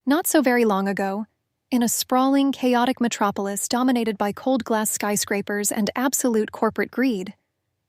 Not so very long ago, in a sprawling, chaotic metropolis dominated by cold-glass skyscrapers and absolute corporate greed,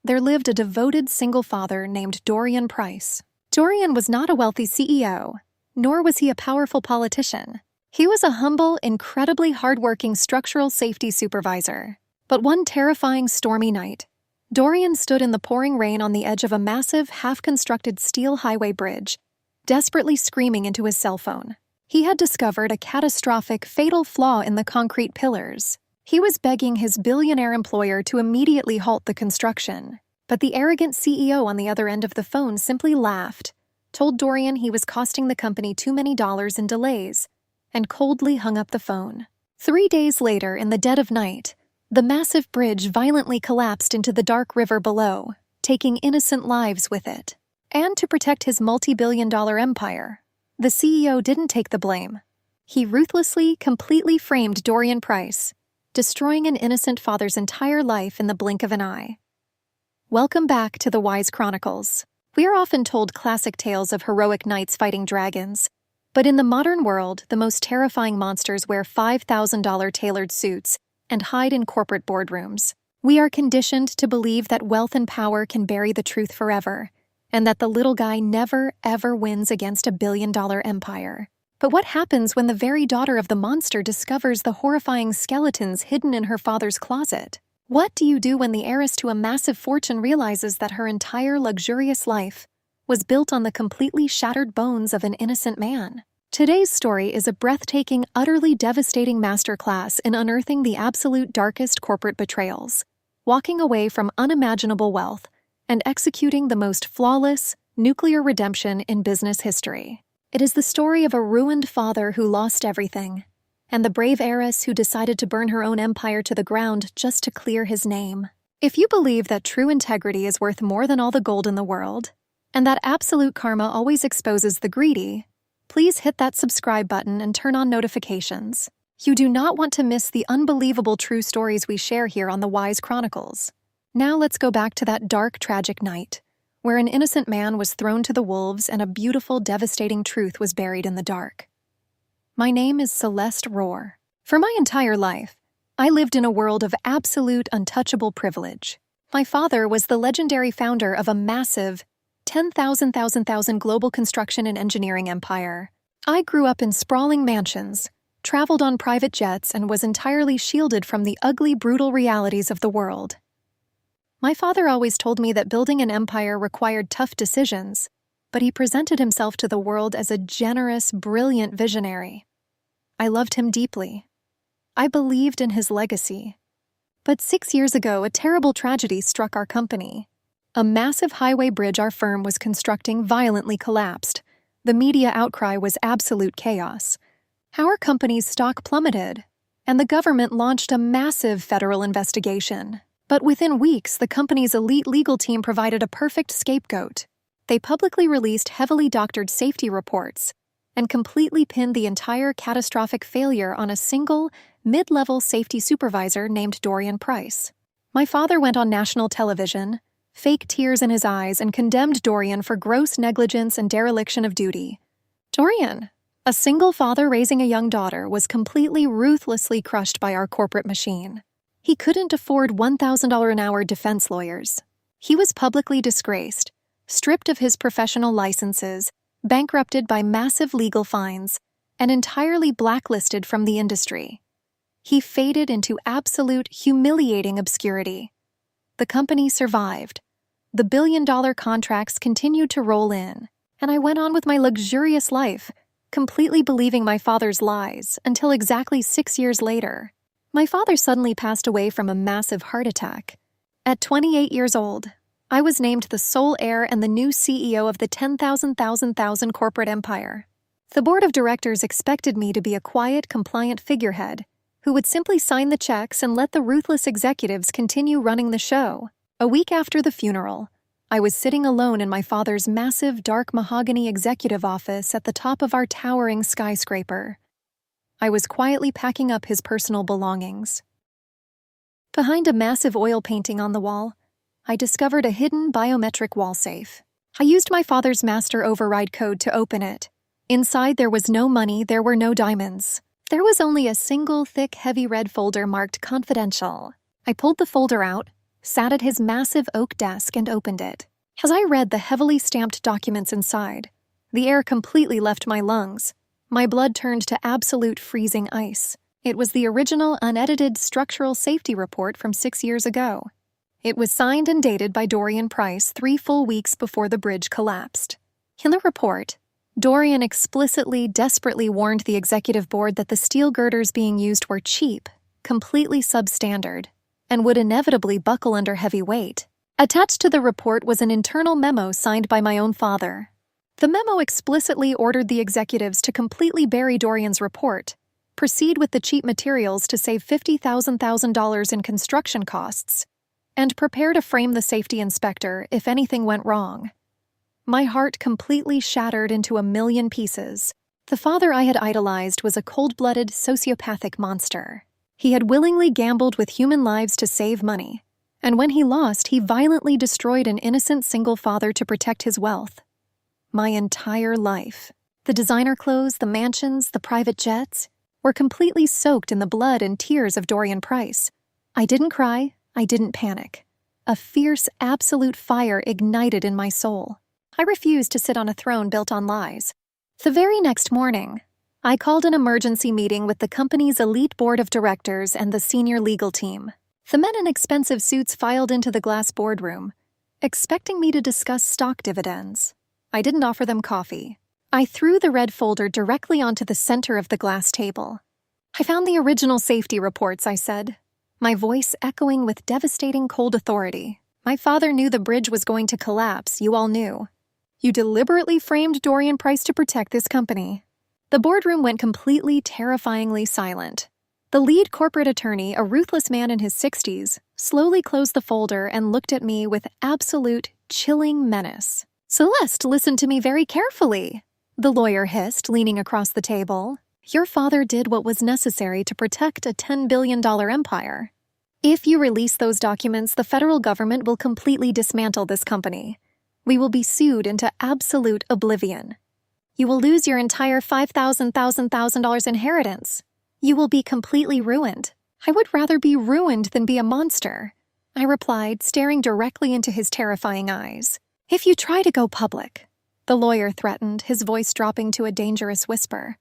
there lived a devoted single father named Dorian Price. Dorian was not a wealthy CEO, nor was he a powerful politician. He was a humble, incredibly hardworking structural safety supervisor. But one terrifying stormy night, Dorian stood in the pouring rain on the edge of a massive, half-constructed steel highway bridge, desperately screaming into his cell phone. He had discovered a catastrophic, fatal flaw in the concrete pillars. He was begging his billionaire employer to immediately halt the construction, but the arrogant CEO on the other end of the phone simply laughed, told Dorian he was costing the company too many dollars in delays, and coldly hung up the phone. 3 days later, in the dead of night, the massive bridge violently collapsed into the dark river below, taking innocent lives with it. And to protect his multi-billion-dollar empire, the CEO didn't take the blame. He ruthlessly, completely framed Dorian Price, destroying an innocent father's entire life in the blink of an eye. Welcome back to the Wise Chronicles. We are often told classic tales of heroic knights fighting dragons, but in the modern world, the most terrifying monsters wear $5,000 tailored suits and hide in corporate boardrooms. We are conditioned to believe that wealth and power can bury the truth forever, and that the little guy never, ever wins against a billion-dollar empire. But what happens when the very daughter of the monster discovers the horrifying skeletons hidden in her father's closet? What do you do when the heiress to a massive fortune realizes that her entire luxurious life was built on the completely shattered bones of an innocent man? Today's story is a breathtaking, utterly devastating masterclass in unearthing the absolute darkest corporate betrayals, walking away from unimaginable wealth, and executing the most flawless, nuclear redemption in business history. It is the story of a ruined father who lost everything, and the brave heiress who decided to burn her own empire to the ground just to clear his name. If you believe that true integrity is worth more than all the gold in the world, and that absolute karma always exposes the greedy, please hit that subscribe button and turn on notifications. You do not want to miss the unbelievable true stories we share here on the Wise Chronicles. Now let's go back to that dark, tragic night, where an innocent man was thrown to the wolves and a beautiful, devastating truth was buried in the dark. My name is Celeste Ror. For my entire life, I lived in a world of absolute, untouchable privilege. My father was the legendary founder of a massive 10,000 global construction and engineering empire. I grew up in sprawling mansions, traveled on private jets, and was entirely shielded from the ugly, brutal realities of the world. My father always told me that building an empire required tough decisions, but he presented himself to the world as a generous, brilliant visionary. I loved him deeply. I believed in his legacy. But 6 years ago, a terrible tragedy struck our company. A massive highway bridge our firm was constructing violently collapsed. The media outcry was absolute chaos. Our company's stock plummeted, and the government launched a massive federal investigation. But within weeks, the company's elite legal team provided a perfect scapegoat. They publicly released heavily doctored safety reports and completely pinned the entire catastrophic failure on a single, mid-level safety supervisor named Dorian Price. My father went on national television, fake tears in his eyes, and condemned Dorian for gross negligence and dereliction of duty. Dorian, a single father raising a young daughter, was completely ruthlessly crushed by our corporate machine. He couldn't afford $1,000 an hour defense lawyers. He was publicly disgraced, stripped of his professional licenses, bankrupted by massive legal fines, and entirely blacklisted from the industry. He faded into absolute, humiliating obscurity. The company survived. The billion-dollar contracts continued to roll in, and I went on with my luxurious life, completely believing my father's lies, until exactly 6 years later. My father suddenly passed away from a massive heart attack. At 28 years old, I was named the sole heir and the new CEO of the 10,000 corporate empire. The board of directors expected me to be a quiet, compliant figurehead who would simply sign the checks and let the ruthless executives continue running the show. A week after the funeral, I was sitting alone in my father's massive, dark mahogany executive office at the top of our towering skyscraper. I was quietly packing up his personal belongings. Behind a massive oil painting on the wall, I discovered a hidden biometric wall safe. I used my father's master override code to open it, Inside there was no money, there were no diamonds. There was only a single thick, heavy red folder marked confidential. I pulled the folder out, sat at his massive oak desk, and opened it. As I read the heavily stamped documents inside, the air completely left my lungs. My blood turned to absolute freezing ice. It was the original, unedited structural safety report from 6 years ago. It was signed and dated by Dorian Price 3 full weeks before the bridge collapsed. In the report, Dorian explicitly, desperately warned the executive board that the steel girders being used were cheap, completely substandard, and would inevitably buckle under heavy weight. Attached to the report was an internal memo signed by my own father. The memo explicitly ordered the executives to completely bury Dorian's report, proceed with the cheap materials to save $50,000 in construction costs, and prepare to frame the safety inspector if anything went wrong. My heart completely shattered into a million pieces. The father I had idolized was a cold-blooded, sociopathic monster. He had willingly gambled with human lives to save money, and when he lost, he violently destroyed an innocent single father to protect his wealth. My entire life, the designer clothes, the mansions, the private jets, were completely soaked in the blood and tears of Dorian Price. I didn't cry, I didn't panic. A fierce, absolute fire ignited in my soul. I refused to sit on a throne built on lies. The very next morning, I called an emergency meeting with the company's elite board of directors and the senior legal team. The men in expensive suits filed into the glass boardroom, expecting me to discuss stock dividends. I didn't offer them coffee. I threw the red folder directly onto the center of the glass table. "I found the original safety reports," I said, my voice echoing with devastating cold authority. "My father knew the bridge was going to collapse, you all knew. You deliberately framed Dorian Price to protect this company." The boardroom went completely, terrifyingly silent. The lead corporate attorney, a ruthless man in his 60s, slowly closed the folder and looked at me with absolute, chilling menace. "Celeste, listen to me very carefully," the lawyer hissed, leaning across the table. "Your father did what was necessary to protect a $10 billion empire. If you release those documents, the federal government will completely dismantle this company. We will be sued into absolute oblivion. You will lose your entire $5,000 inheritance. You will be completely ruined. I would rather be ruined than be a monster," I replied, staring directly into his terrifying eyes. "If you try to go public," the lawyer threatened, his voice dropping to a dangerous whisper,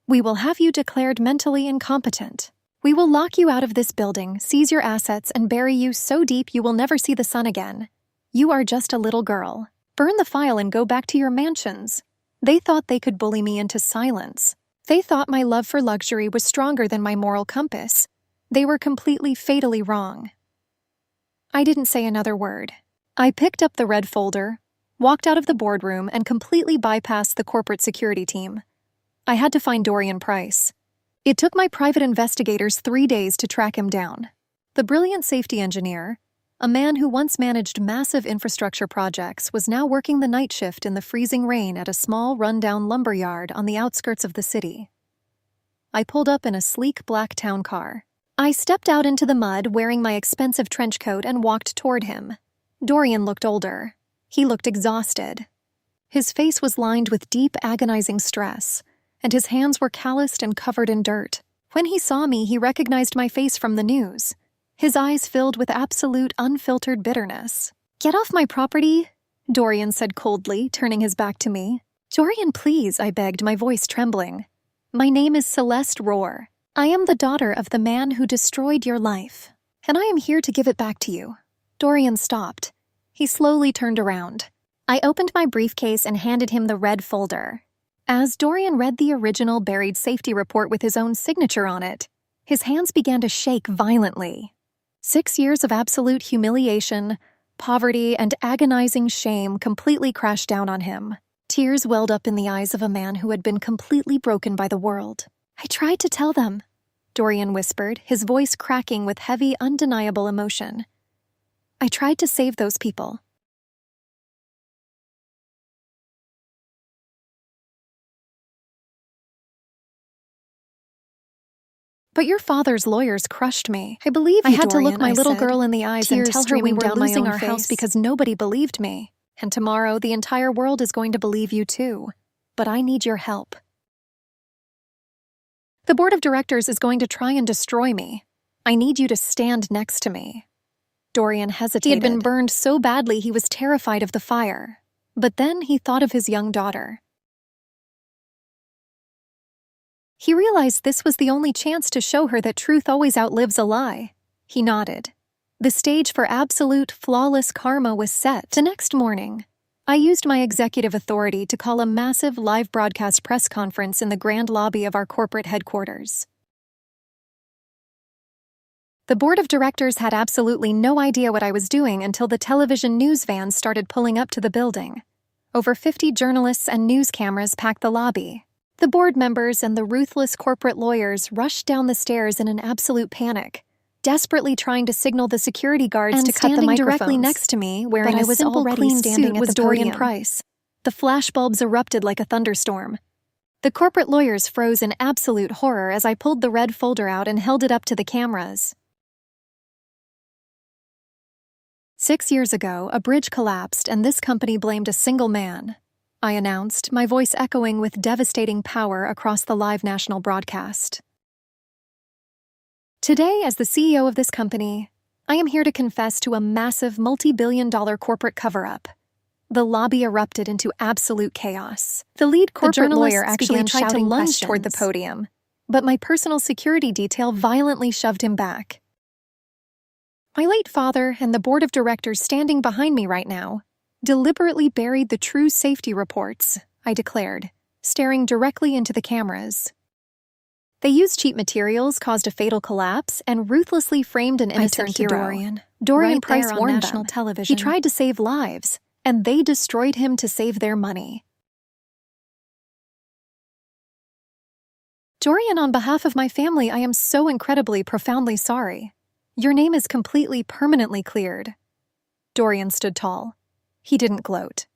"we will have you declared mentally incompetent. We will lock you out of this building, seize your assets, and bury you so deep you will never see the sun again. You are just a little girl. Burn the file and go back to your mansions." They thought they could bully me into silence. They thought my love for luxury was stronger than my moral compass. They were completely, fatally wrong. I didn't say another word. I picked up the red folder, walked out of the boardroom, and completely bypassed the corporate security team. I had to find Dorian Price. It took my private investigators 3 days to track him down. The brilliant safety engineer, a man who once managed massive infrastructure projects, was now working the night shift in the freezing rain at a small, run-down lumber yard on the outskirts of the city. I pulled up in a sleek black town car. I stepped out into the mud wearing my expensive trench coat and walked toward him. Dorian looked older. He looked exhausted. His face was lined with deep, agonizing stress, and his hands were calloused and covered in dirt. When he saw me, he recognized my face from the news. His eyes filled with absolute, unfiltered bitterness. "Get off my property," Dorian said coldly, turning his back to me. "Dorian, please," I begged, my voice trembling. "My name is Celeste Ror. I am the daughter of the man who destroyed your life, and I am here to give it back to you." Dorian stopped. He slowly turned around. I opened my briefcase and handed him the red folder. As Dorian read the original buried safety report with his own signature on it, his hands began to shake violently. 6 years of absolute humiliation, poverty, and agonizing shame completely crashed down on him. Tears welled up in the eyes of a man who had been completely broken by the world. "I tried to tell them," Dorian whispered, his voice cracking with heavy, undeniable emotion. "I tried to save those people. But your father's lawyers crushed me. I believe you, I had to look Dorian," my I little said, girl in the eyes and tears tell her we streaming were down my losing own our face house because nobody believed me. And tomorrow the entire world is going to believe you too. but I need your help. The board of directors is going to try and destroy me. I need you to stand next to me." Dorian hesitated. He had been burned so badly he was terrified of the fire. But then he thought of his young daughter. He realized this was the only chance to show her that truth always outlives a lie. He nodded. The stage for absolute, flawless karma was set. The next morning, I used my executive authority to call a massive live broadcast press conference in the grand lobby of our corporate headquarters. The board of directors had absolutely no idea what I was doing until the television news vans started pulling up to the building. Over 50 journalists and news cameras packed the lobby. The board members and the ruthless corporate lawyers rushed down the stairs in an absolute panic, desperately trying to signal the security guards to cut the microphones. Directly next to me, wearing a simple clean suit, was Dorian Price. The flashbulbs erupted like a thunderstorm. The corporate lawyers froze in absolute horror as I pulled the red folder out and held it up to the cameras. 6 years ago, a bridge collapsed and this company blamed a single man, I announced, my voice echoing with devastating power across the live national broadcast. Today, as the CEO of this company, I am here to confess to a massive multi-billion-dollar corporate cover-up. The lobby erupted into absolute chaos. The lead corporate lawyer actually tried to lunge toward the podium, but my personal security detail violently shoved him back. My late father and the board of directors standing behind me right now deliberately buried the true safety reports, I declared, staring directly into the cameras. They used cheap materials, caused a fatal collapse, and ruthlessly framed an innocent hero. Dorian Price warned national television. He tried to save lives, and they destroyed him to save their money. Dorian, on behalf of my family, I am so incredibly, profoundly sorry. Your name is completely, permanently cleared. Dorian stood tall. He didn't gloat.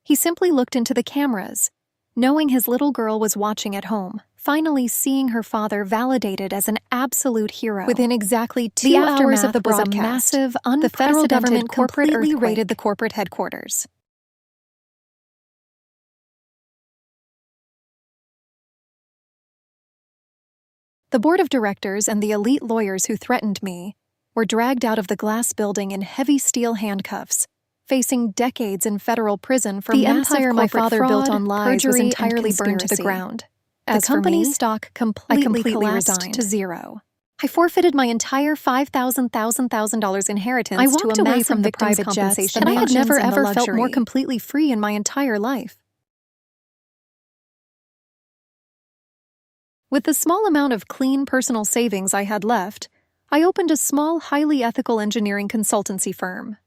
He simply looked into the cameras, knowing his little girl was watching at home, finally seeing her father validated as an absolute hero. Within exactly 2 hours of the broadcast, a massive, the federal government completely raided the corporate headquarters. The board of directors and the elite lawyers who threatened me were dragged out of the glass building in heavy steel handcuffs, facing decades in federal prison for massive empire my father built on lies was entirely burned to the ground. As the company's stock completely collapsed to zero. I forfeited my entire $5,000 inheritance. I walked away from the private jets, and I had never ever felt more completely free in my entire life. With the small amount of clean personal savings I had left, I opened a small, highly ethical engineering consultancy firm.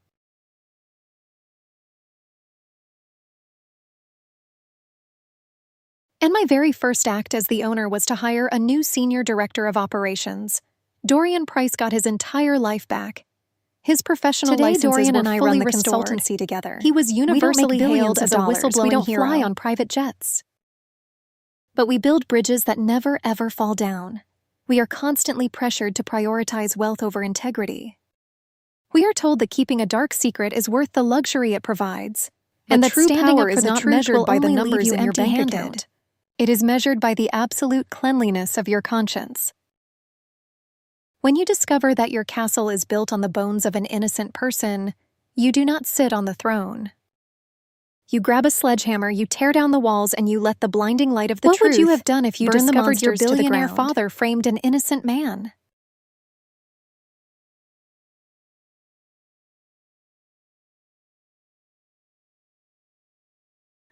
And my very first act as the owner was to hire a new senior director of operations. Dorian Price got his entire life back. His professional licenses Dorian and I run the consultancy together. He was universally hailed as a whistleblowing hero. We don't fly on private jets. But we build bridges that never ever fall down. We are constantly pressured to prioritize wealth over integrity. We are told that keeping a dark secret is worth the luxury it provides, and that true power is not measured by the numbers in your bank account. It is measured by the absolute cleanliness of your conscience. When you discover that your castle is built on the bones of an innocent person, you do not sit on the throne. You grab a sledgehammer, you tear down the walls, and you let the blinding light of the truth. What would you have done if you discovered your billionaire father framed an innocent man?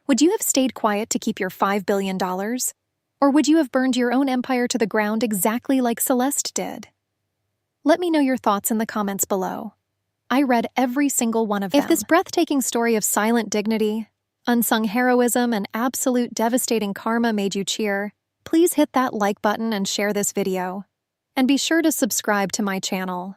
Would you have stayed quiet to keep your $5 billion? Or would you have burned your own empire to the ground exactly like Celeste did? Let me know your thoughts in the comments below. I read every single one of them. If this breathtaking story of silent dignity, unsung heroism, and absolute devastating karma made you cheer, please hit that like button and share this video. And be sure to subscribe to my channel.